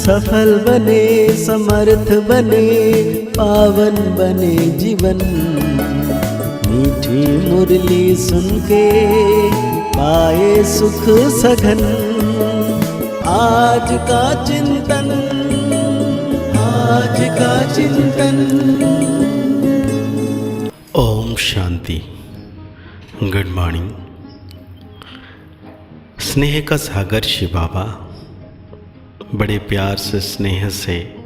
सफल बने, समर्थ बने, पावन बने जीवन। मीठी मुरली सुन के पाए सुख सघन। आज का चिंतन, आज का चिंतन। ओम शांति। Good morning. स्नेह का सागर शिव बाबा बड़े प्यार से, स्नेह से,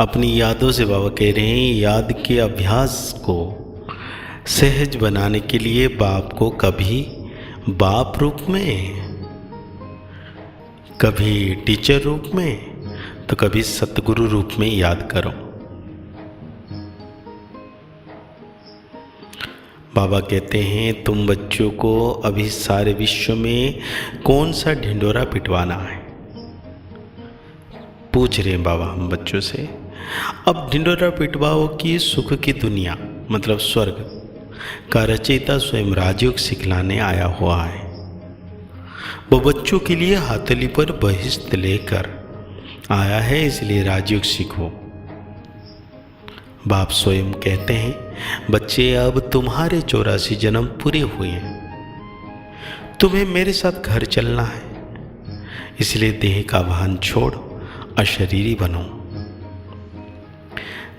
अपनी यादों से बाबा कह रहे हैं, याद के अभ्यास को सहज बनाने के लिए बाप को कभी बाप रूप में, कभी टीचर रूप में, तो कभी सतगुरु रूप में याद करो। बाबा कहते हैं, तुम बच्चों को अभी सारे विश्व में कौन सा ढिंढोरा पिटवाना है, पूछ रहे हैं बाबा हम बच्चों से। अब ढिंढोरा पिटवाओ कि सुख की दुनिया मतलब स्वर्ग का रचयिता स्वयं राजयोग सिखलाने आया हुआ है। वो बच्चों के लिए हाथली पर बहिष्त लेकर आया है, इसलिए राजयोग सीखो। बाप स्वयं कहते हैं, बच्चे अब तुम्हारे 84 जन्म पूरे हुए हैं, तुम्हें मेरे साथ घर चलना है, इसलिए देह का भान छोड़ अशरीरी बनो।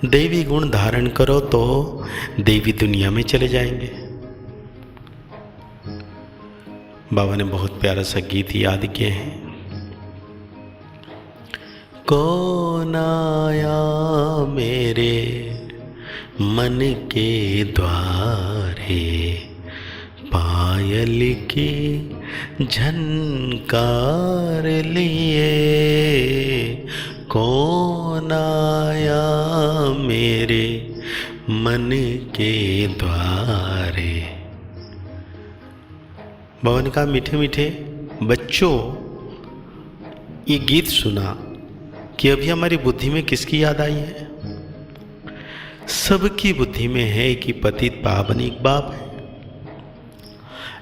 देवी गुण धारण करो तो देवी दुनिया में चले जाएंगे। बाबा ने बहुत प्यारा सा गीत याद किए हैं। कौन आया मेरे मन के द्वारे, पायल की झनकार लिए। कौन आया मेरे मन के द्वारे। बाबा ने कहा, मीठे मीठे बच्चों, ये गीत सुना कि अभी हमारी बुद्धि में किसकी याद आई है? सबकी बुद्धि में है कि पतित पावन एक बाप है।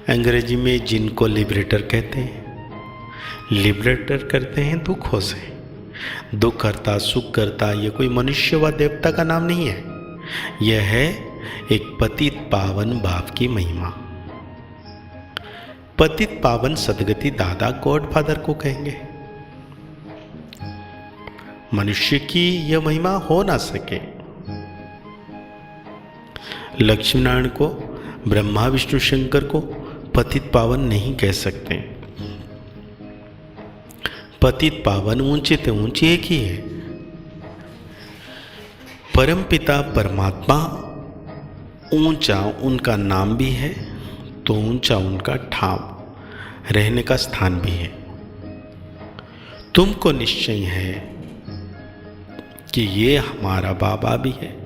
अंग्रेजी में जिनको लिबरेटर कहते हैं, लिबरेटर करते हैं दुखों से। दुख करता, सुख करता, ये कोई मनुष्य व देवता का नाम नहीं है, यह है एक पतित पावन बाप की महिमा। पतित पावन सदगति दादा गॉड फादर को कहेंगे। मनुष्य की यह महिमा हो ना सके। लक्ष्मी नारायण को, ब्रह्मा विष्णु शंकर को पतित पावन नहीं कह सकते। पतित पावन ऊंचे ते ऊंचे एक ही है। परमपिता परमात्मा ऊंचा उनका नाम भी है, तो ऊंचा उनका ठाव रहने का स्थान भी है। तुमको निश्चय है कि ये हमारा बाबा भी है।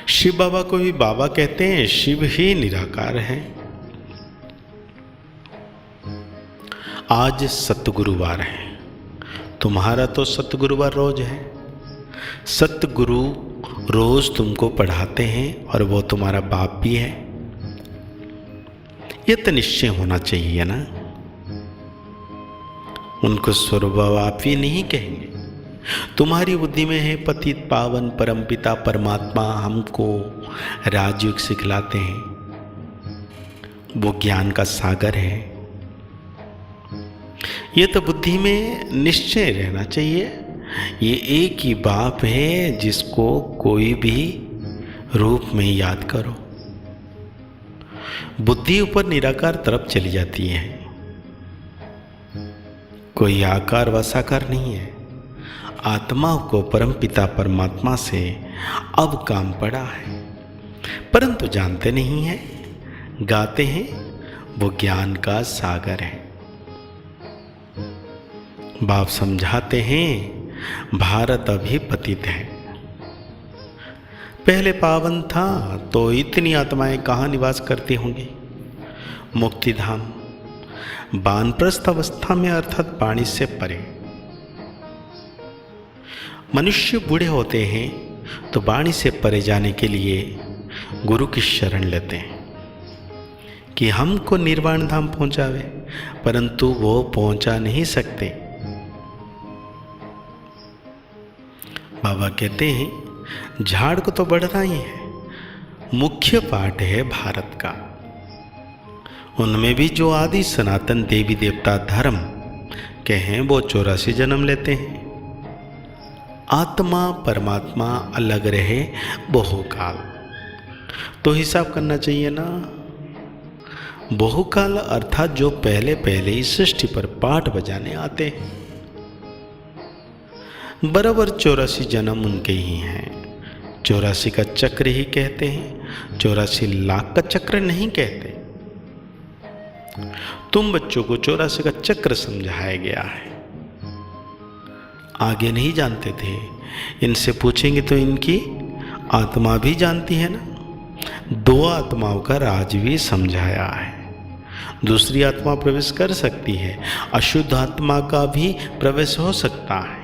शिव बाबा को भी बाबा कहते हैं, शिव ही निराकार है। आज सतगुरुवार है, तुम्हारा तो सतगुरुवार रोज है। सतगुरु रोज तुमको पढ़ाते हैं और वो तुम्हारा बाप भी है। ये तो निश्चय होना चाहिए ना। उनको स्वरूप ही नहीं कहेंगे। तुम्हारी बुद्धि में है पतित पावन परमपिता परमात्मा हमको राजयोग सिखलाते हैं, वो ज्ञान का सागर है। ये तो बुद्धि में निश्चय रहना चाहिए। ये एक ही बाप है जिसको कोई भी रूप में याद करो। बुद्धि ऊपर निराकार तरफ चली जाती है, कोई आकार व साकार नहीं है। आत्मा को परमपिता परमात्मा से अब काम पड़ा है, परंतु जानते नहीं हैं, गाते हैं वो ज्ञान का सागर है। बाप समझाते हैं भारत अभी पतित है। पहले पावन था तो इतनी आत्माएं कहाँ निवास करती होंगी। मुक्तिधाम वानप्रस्थ अवस्था में अर्थात वाणी से परे। मनुष्य बूढ़े होते हैं तो वाणी से परे जाने के लिए गुरु की शरण लेते हैं कि हमको निर्वाण धाम पहुंचावे, परंतु वो पहुंचा नहीं सकते बाबा कहते हैं झाड़ को तो बढ़ना ही है, मुख्य पाठ है भारत का। उनमें भी जो आदि सनातन देवी देवता धर्म के हैं वो 84 जन्म लेते हैं। आत्मा परमात्मा अलग रहे बहुकाल, तो हिसाब करना चाहिए ना। बहुकाल अर्थात जो पहले पहले ही सृष्टि पर पाठ बजाने आते हैं। बराबर 84 जन्म उनके ही हैं। 84 का चक्र ही कहते हैं, 84 लाख का चक्र नहीं कहते। तुम बच्चों को 84 का चक्र समझाया गया है, आगे नहीं जानते थे। इनसे पूछेंगे तो इनकी आत्मा भी जानती है ना। 2 आत्माओं का राज भी समझाया है। दूसरी आत्मा प्रवेश कर सकती है, अशुद्ध आत्मा का भी प्रवेश हो सकता है,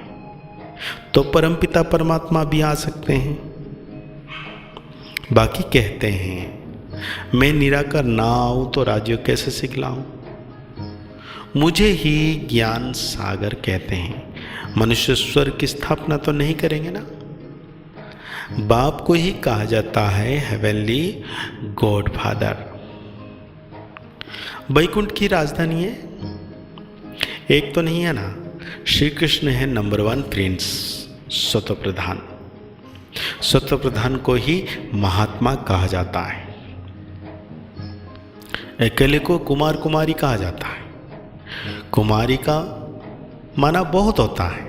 तो परमपिता परमात्मा भी आ सकते हैं। बाकी कहते हैं मैं निराकार ना आऊं तो राजयोग कैसे सिखलाऊं। मुझे ही ज्ञान सागर कहते हैं। मनुष्य स्वर्ग की स्थापना तो नहीं करेंगे ना। बाप को ही कहा जाता है हेवनली गॉड फादर। वैकुंठ की राजधानी है, एक तो नहीं है ना। श्री कृष्ण है नंबर 1 प्रिंस, स्वतः प्रधान। स्वतः प्रधान को ही महात्मा कहा जाता है। अकेले को कुमार कुमारी कहा जाता है। कुमारी का माना बहुत होता है।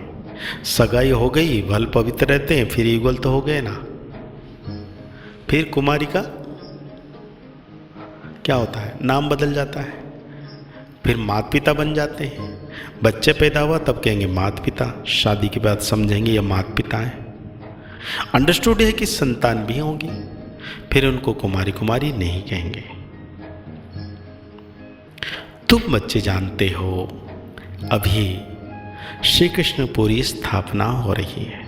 सगाई हो गई, भल पवित्र रहते हैं, फिर युगल तो हो गए ना। फिर कुमारी का क्या होता है, नाम बदल जाता है। फिर माता पिता बन जाते हैं। बच्चे पैदा हुआ तब कहेंगे माता पिता, शादी के बाद समझेंगे ये माता पिता है। अंडरस्टूड है कि संतान भी होंगी, फिर उनको कुमारी कुमारी नहीं कहेंगे। तुम बच्चे जानते हो अभी श्री कृष्णपुरी स्थापना हो रही है।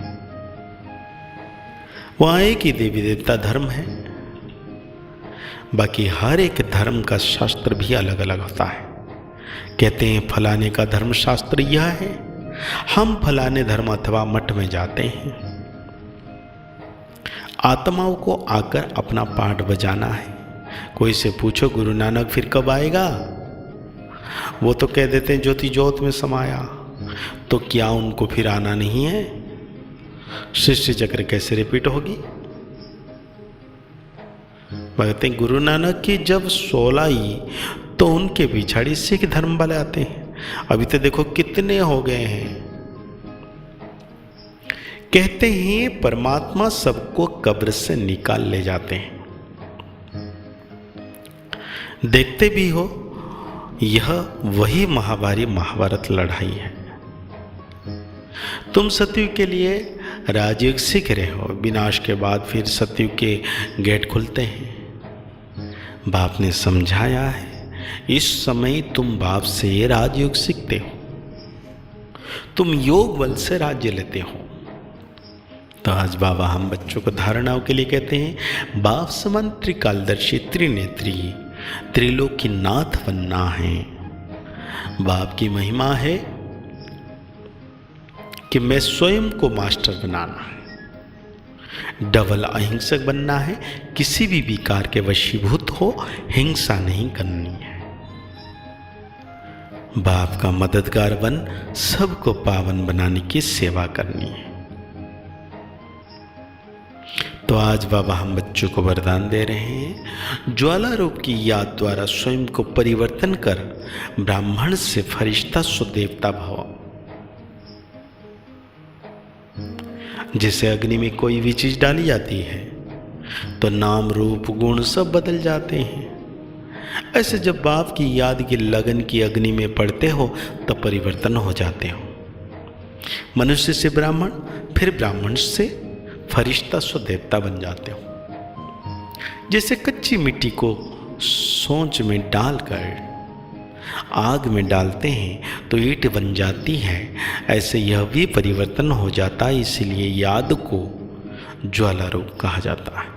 वहां एक ही देवी देवता धर्म है। बाकी हर एक धर्म का शास्त्र भी अलग अलग होता है। कहते हैं फलाने का धर्म शास्त्र यह है, हम फलाने धर्म अथवा मठ में जाते हैं। आत्माओं को आकर अपना पाठ बजाना है। कोई से पूछो गुरु नानक फिर कब आएगा, वो तो कह देते हैं ज्योति ज्योत में समाया। तो क्या उनको फिर आना नहीं है? सृष्टि चक्र कैसे रिपीट होगी? कहते हैं गुरु नानक की जब 16 आई तो उनके पिछाड़ी सिख धर्म वाले आते हैं। अभी तो देखो कितने हो गए हैं। कहते हैं परमात्मा सबको कब्र से निकाल ले जाते हैं। देखते भी हो, यह वही महाभारी महाभारत लड़ाई है। तुम सतयुग के लिए राजयोग सीख रहे हो, विनाश के बाद फिर सतयुग के गेट खुलते हैं। बाप ने समझाया है इस समय तुम बाप से राजयोग सीखते हो, तुम योग बल से राज्य लेते हो। तो आज बाबा हम बच्चों को धारणाओं के लिए कहते हैं बाप समान त्रिकालदर्शी त्रिनेत्री त्रिलोकी नाथ बनना है। बाप की महिमा है कि मैं स्वयं को मास्टर बनाना है। डबल अहिंसक बनना है, किसी भी विकार के वशीभूत हो, हिंसा नहीं करनी है। बाप का मददगार बन सबको पावन बनाने की सेवा करनी है। तो आज बाबा हम बच्चों को वरदान दे रहे हैं ज्वाला रूप की याद द्वारा स्वयं को परिवर्तन कर ब्राह्मण से फरिश्ता सुदेवता भव। जैसे अग्नि में कोई भी चीज डाली जाती है तो नाम रूप गुण सब बदल जाते हैं। ऐसे जब बाप की याद की लगन की अग्नि में पड़ते हो तब परिवर्तन हो जाते हो। मनुष्य से ब्राह्मण, फिर ब्राह्मण से फरिश्ता स्वदेवता बन जाते हो। जैसे कच्ची मिट्टी को सोंच में डालकर आग में डालते हैं तो ईंट बन जाती है, ऐसे यह भी परिवर्तन हो जाता है। इसलिए याद को ज्वाला रूप कहा जाता है।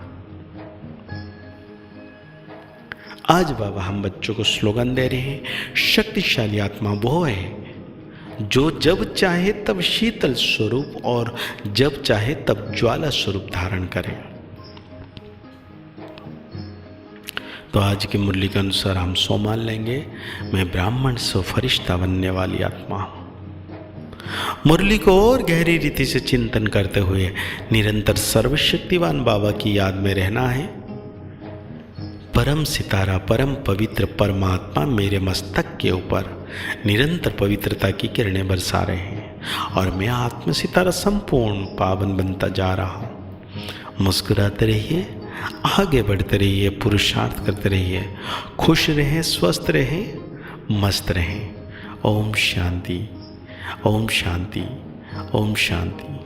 आज बाबा हम बच्चों को स्लोगन दे रहे हैं शक्तिशाली आत्मा वो है जो जब चाहे तब शीतल स्वरूप और जब चाहे तब ज्वाला स्वरूप धारण करे। तो आज की मुरली के अनुसार हम सोमान लेंगे, मैं ब्राह्मण से फरिश्ता बनने वाली आत्मा हूं। मुरली को और गहरी रीति से चिंतन करते हुए निरंतर सर्वशक्तिवान बाबा की याद में रहना है। परम सितारा, परम पवित्र परमात्मा मेरे मस्तक के ऊपर निरंतर पवित्रता की किरणें बरसा रहे हैं और मैं आत्म सितारा संपूर्ण पावन बनता जा रहा हूँ। मुस्कुराते रहिए, आगे बढ़ते रहिए, पुरुषार्थ करते रहिए, खुश रहें, स्वस्थ रहें, मस्त रहें। ओम शांति, ओम शांति, ओम शांति।